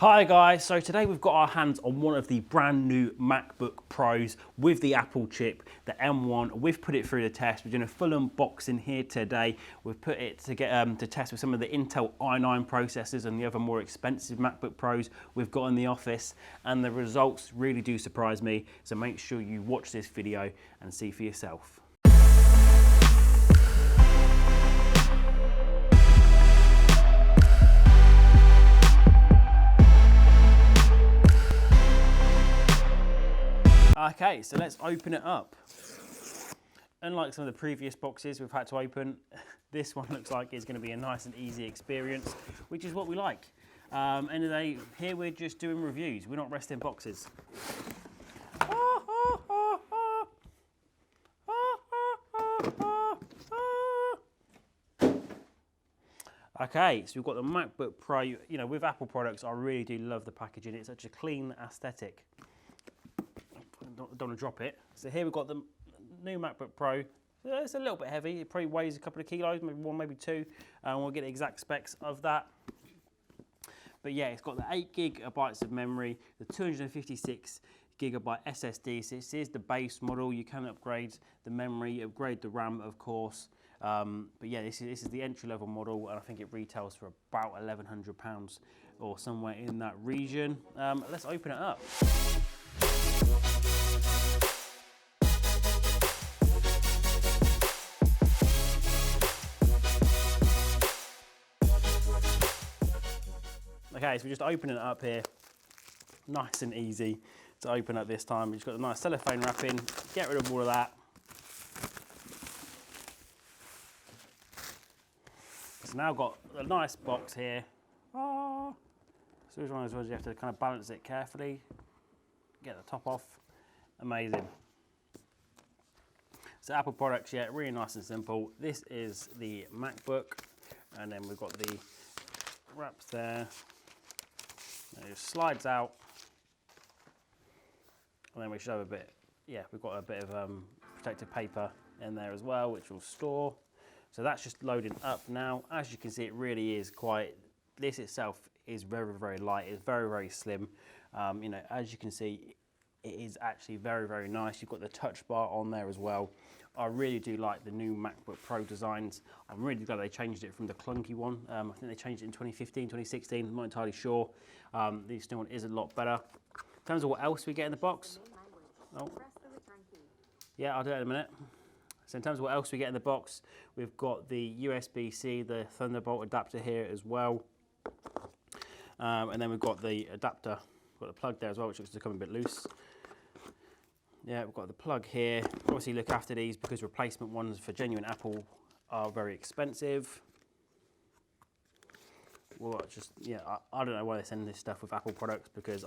Hi guys, so today we've got our hands on one of the brand new MacBook Pros with the Apple chip, the M1. We've put it through the test. We're doing a full unboxing here today. We've put it to get to test with some of the Intel i9 processors and the other more expensive MacBook Pros we've got in the office, and the results really do surprise me. So make sure you watch this video and see for yourself. Okay, so let's open it up. Unlike some of the previous boxes we've had to open, this one looks like it's going to be a nice and easy experience, which is what we like. End of the day, here we're just doing reviews. We're not resting boxes. Okay, so we've got the MacBook Pro. You know, with Apple products, I really do love the packaging. It's such a clean aesthetic. Don't want to drop it. So here we've got the new MacBook Pro. It's a little bit heavy. It probably weighs a couple of kilos, maybe one, maybe two. And we'll get the exact specs of that. But yeah, it's got the 8 gigabytes of memory, the 256 gigabyte SSD. So this is the base model. You can upgrade the memory, upgrade the RAM, of course. But yeah, this is the entry-level model, and I think it retails for about £1,100 or somewhere in that region. Let's open it up. Okay, so we're just opening it up here. Nice and easy to open up this time. We've just got a nice cellophane wrapping. Get rid of all of that. It's now got a nice box here. So it's one of those ones you have to kind of balance it carefully. Get the top off. Amazing. So Apple products, yeah, really nice and simple. This is the MacBook, and then we've got the wraps there. It just slides out, and then we should have a bit, yeah, we've got a bit of protective paper in there as well, which will store. So that's just loading up now. As you can see, it really is quite, this itself is very, very light. It's very, very slim. You know, as you can see, it is actually very, very nice. You've got the touch bar on there as well. I really do like the new MacBook Pro designs. I'm really glad they changed it from the clunky one. I think they changed it in 2015, 2016. I'm not entirely sure. This new one is a lot better. In terms of what else we get in the box. Oh. Yeah, I'll do that in a minute. So in terms of what else we get in the box, we've got the USB-C, the Thunderbolt adapter here as well. And then we've got the adapter, got the plug there as well, which looks to come a bit loose. Yeah, we've got the plug here. Obviously look after these because replacement ones for genuine Apple are very expensive. Well, I don't know why they send this stuff with Apple products, because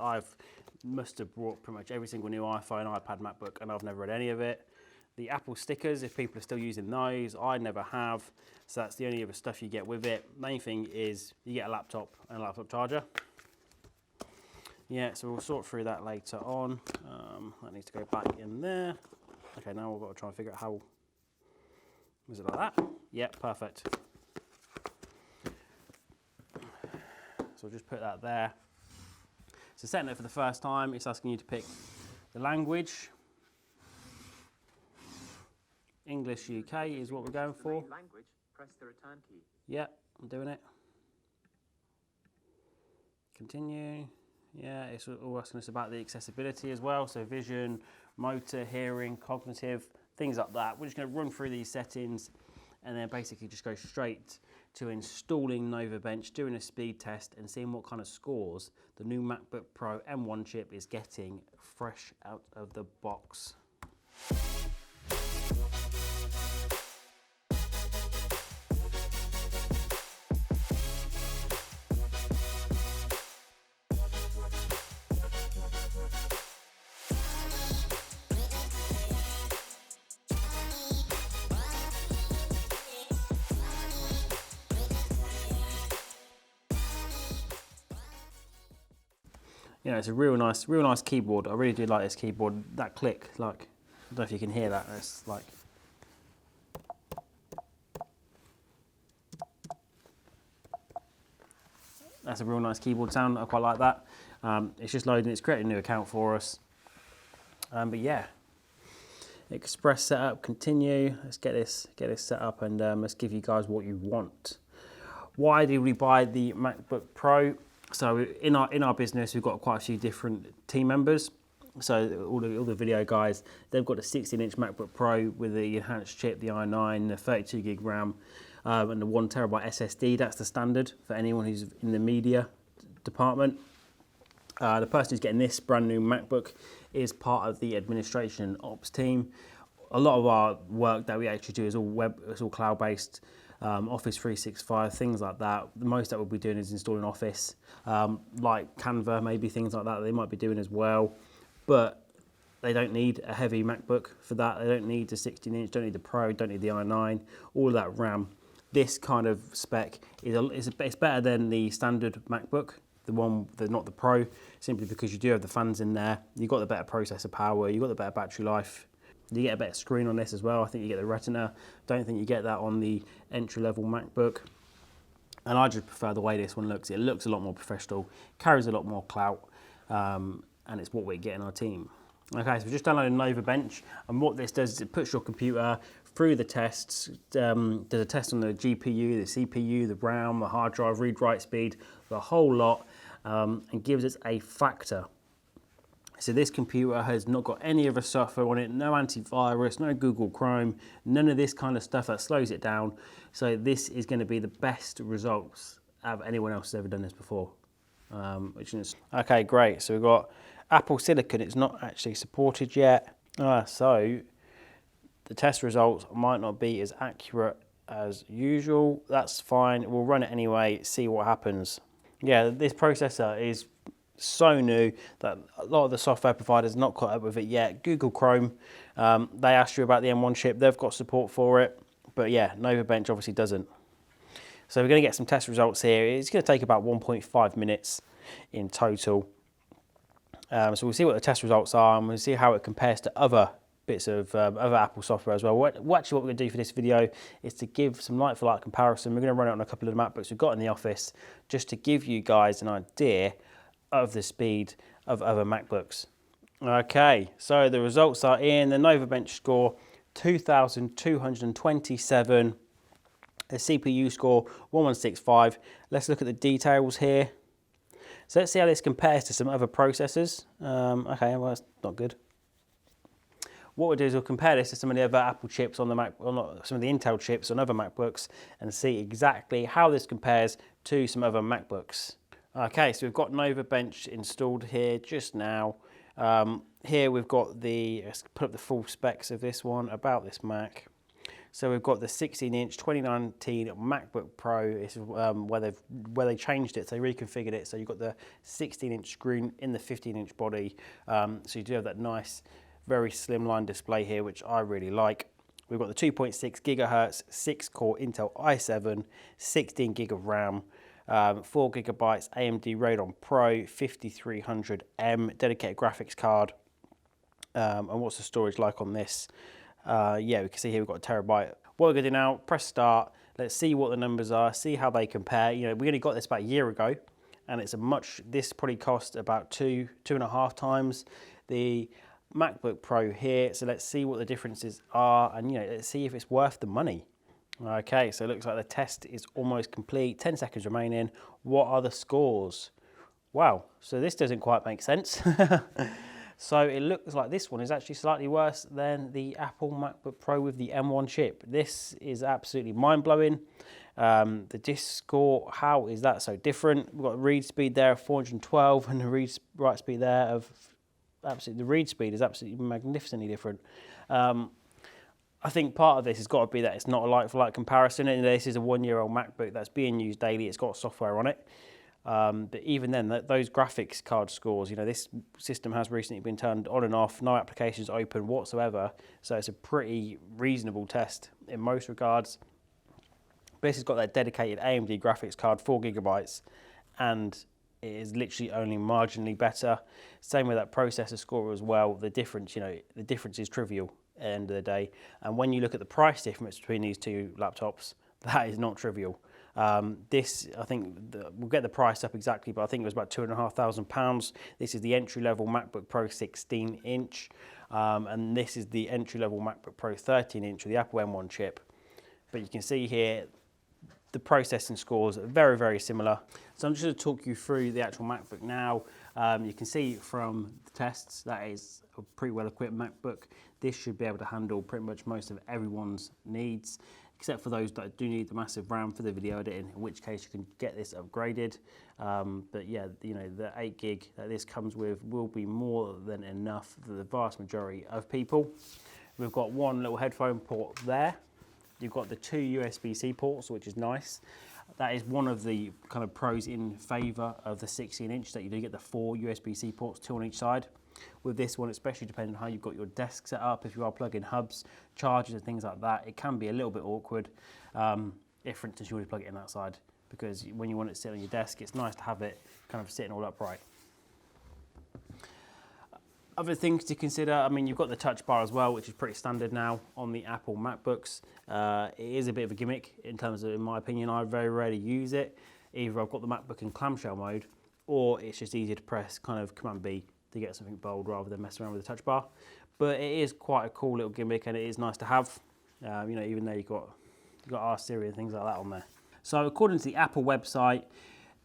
must have brought pretty much every single new iPhone, iPad, MacBook, and I've never read any of it. The Apple stickers, if people are still using those, I never have. So that's the only other stuff you get with it. Main thing is you get a laptop and a laptop charger. Yeah, so we'll sort through that later on. That needs to go back in there. Okay, now we've got to try and figure out how, is it like that? Yeah, perfect. So we'll just put that there. So setting it for the first time, it's asking you to pick the language. English UK is what we're going for. Language, press the return key. Yeah, I'm doing it. Continue. Yeah, it's all asking us about the accessibility as well. So vision, motor, hearing, cognitive, things like that. We're just going to run through these settings and then basically just go straight to installing Nova Bench, doing a speed test and seeing what kind of scores the new MacBook Pro M1 chip is getting fresh out of the box. You know, it's a real nice keyboard. I really do like this keyboard. That click, like, I don't know if you can hear that. It's like, That's a real nice keyboard sound. I quite like that. It's just loading. It's creating a new account for us. But yeah, Express setup, continue. Let's get this set up, and let's give you guys what you want. Why did we buy the MacBook Pro? So in our business, we've got quite a few different team members. So all the video guys, they've got a 16-inch MacBook Pro with the enhanced chip, the i9, the 32 gig RAM, and the 1 terabyte SSD. That's the standard for anyone who's in the media department. The person who's getting this brand new MacBook is part of the administration and ops team. A lot of our work that we actually do is all cloud-based. Office 365, things like that. The most that we'll be doing is installing Office, like Canva, maybe things like that they might be doing as well. But they don't need a heavy MacBook for that. They don't need the 16-inch, don't need the Pro, don't need the i9, all of that RAM. This kind of spec is it's better than the standard MacBook, not the Pro, simply because you do have the fans in there. You've got the better processor power, you've got the better battery life. You get a better screen on this as well. I think you get the Retina. Don't think you get that on the entry-level MacBook. And I just prefer the way this one looks. It looks a lot more professional, carries a lot more clout, and it's what we get in our team. Okay, so we've just downloaded Nova Bench, and what this does is it puts your computer through the tests. There's a test on the GPU, the CPU, the RAM, the hard drive, read-write speed, the whole lot, and gives us a factor. So this computer has not got any of the software on it, no antivirus, no Google Chrome, none of this kind of stuff that slows it down. So this is going to be the best results of anyone else has ever done this before. Which is okay, great. So we've got Apple Silicon. It's not actually supported yet. So the test results might not be as accurate as usual. That's fine. We'll run it anyway, see what happens. Yeah, this processor is so new that a lot of the software providers not caught up with it yet. Google Chrome, they asked you about the M1 chip. They've got support for it. But yeah, Nova Bench obviously doesn't. So we're going to get some test results here. It's going to take about 1.5 minutes in total. So we'll see what the test results are, and we'll see how it compares to other bits of other Apple software as well. Actually, what we're going to do for this video is to give some like-for-like comparison. We're going to run it on a couple of the MacBooks we've got in the office, just to give you guys an idea of the speed of other MacBooks. Okay, so the results are in. The Nova Bench score 2,227. The CPU score 1165. Let's look at the details here. So let's see how this compares to some other processors. Okay, well that's not good. What we'll do is we'll compare this to some of the other Apple chips on the Mac, or not, some of the Intel chips on other MacBooks, and see exactly how this compares to some other MacBooks. Okay, so we've got Nova Bench installed here just now. Here we've got let's put up the full specs of this one, about this Mac. So we've got the 16-inch 2019 MacBook Pro. This is where they changed it, so they reconfigured it. So you've got the 16-inch screen in the 15-inch body. So you do have that nice, very slimline display here, which I really like. We've got the 2.6 gigahertz, 6-core Intel i7, 16 gig of RAM. 4 gigabytes AMD Radeon Pro 5300M dedicated graphics card. And what's the storage like on this? Yeah, we can see here we've got a terabyte. What we're going to do now, press start. Let's see what the numbers are, see how they compare. You know, we only got this about a year ago, and this probably cost about 2.5 times the MacBook Pro here. So let's see what the differences are, and let's see if it's worth the money. Okay, so it looks like the test is almost complete. 10 seconds remaining. What are the scores? Wow, so this doesn't quite make sense. So it looks like this one is actually slightly worse than the Apple MacBook Pro with the M1 chip. This is absolutely mind-blowing. The disk score, how is that so different? We've got a read speed there of 412 and the read-write speed there of the read speed is absolutely magnificently different. I think part of this has got to be that it's not a like-for-like comparison, and this is a 1-year-old MacBook that's being used daily. It's got software on it. But even then, those graphics card scores, this system has recently been turned on and off, no applications open whatsoever, so it's a pretty reasonable test in most regards. But this has got that dedicated AMD graphics card, 4 gigabytes, and it is literally only marginally better. Same with that processor score as well. The difference, the difference is trivial at the end of the day. And when you look at the price difference between these two laptops, that is not trivial. This, I think, we'll get the price up exactly, but I think it was about £2,500. This is the entry-level MacBook Pro 16-inch, and this is the entry-level MacBook Pro 13-inch with the Apple M1 chip. But you can see here, the processing scores are very, very similar. So I'm just going to talk you through the actual MacBook now. You can see from the tests that is a pretty well-equipped MacBook. This should be able to handle pretty much most of everyone's needs, except for those that do need the massive RAM for the video editing, in which case you can get this upgraded. But yeah, you know, the 8 gig that this comes with will be more than enough for the vast majority of people. We've got one little headphone port there. You've got the 2 USB-C ports, which is nice. That is one of the kind of pros in favour of the 16-inch, that you do get the 4 USB-C ports, 2 on each side. With this one, especially depending on how you've got your desk set up, if you are plugging hubs, chargers and things like that, it can be a little bit awkward if, for instance, you want to plug it in that side, because when you want it to sit on your desk, it's nice to have it kind of sitting all upright. Other things to consider, I mean, you've got the touch bar as well, which is pretty standard now on the Apple MacBooks. It is a bit of a gimmick in terms of, in my opinion, I very rarely use it. Either I've got the MacBook in clamshell mode, or it's just easier to press kind of Command B to get something bold rather than mess around with the touch bar. But it is quite a cool little gimmick, and it is nice to have. You know, even though you've got our Siri and things like that on there. So according to the Apple website,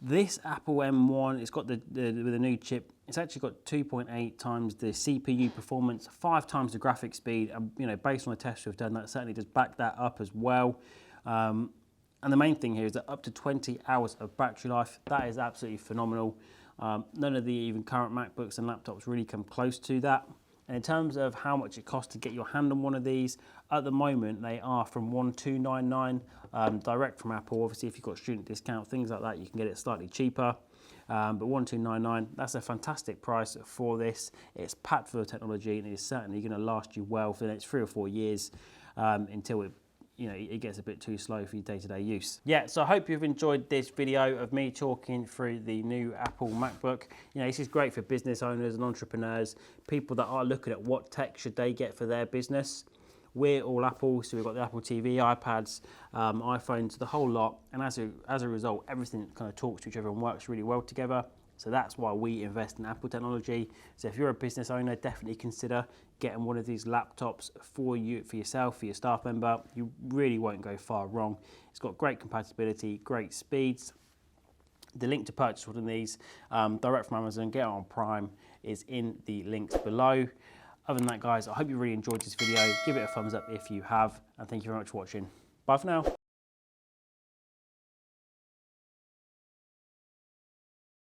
this Apple M1, it's got with the new chip. It's actually got 2.8 times the CPU performance, 5 times the graphic speed, and you know, based on the tests we've done, that certainly does back that up as well. And the main thing here is that up to 20 hours of battery life. That is absolutely phenomenal. None of the even current MacBooks and laptops really come close to that. And in terms of how much it costs to get your hand on one of these, at the moment they are from $1,299 direct from Apple. Obviously, if you've got student discount, things like that, you can get it slightly cheaper. But $1,299, that's a fantastic price for this. It's packed full of technology, and it is certainly going to last you well for the next 3 or 4 years until it gets a bit too slow for your day-to-day use. Yeah, so I hope you've enjoyed this video of me talking through the new Apple MacBook. You know, this is great for business owners and entrepreneurs, people that are looking at what tech should they get for their business. We're all Apple, so we've got the Apple TV, iPads, iPhones, the whole lot. And as a result, everything kind of talks to each other and works really well together. So that's why we invest in Apple technology. So if you're a business owner, definitely consider getting one of these laptops for yourself, for your staff member. You really won't go far wrong. It's got great compatibility, great speeds. The link to purchase one of these direct from Amazon, get it on Prime, is in the links below. Other than that, guys, I hope you really enjoyed this video. Give it a thumbs up if you have, and thank you very much for watching. Bye for now.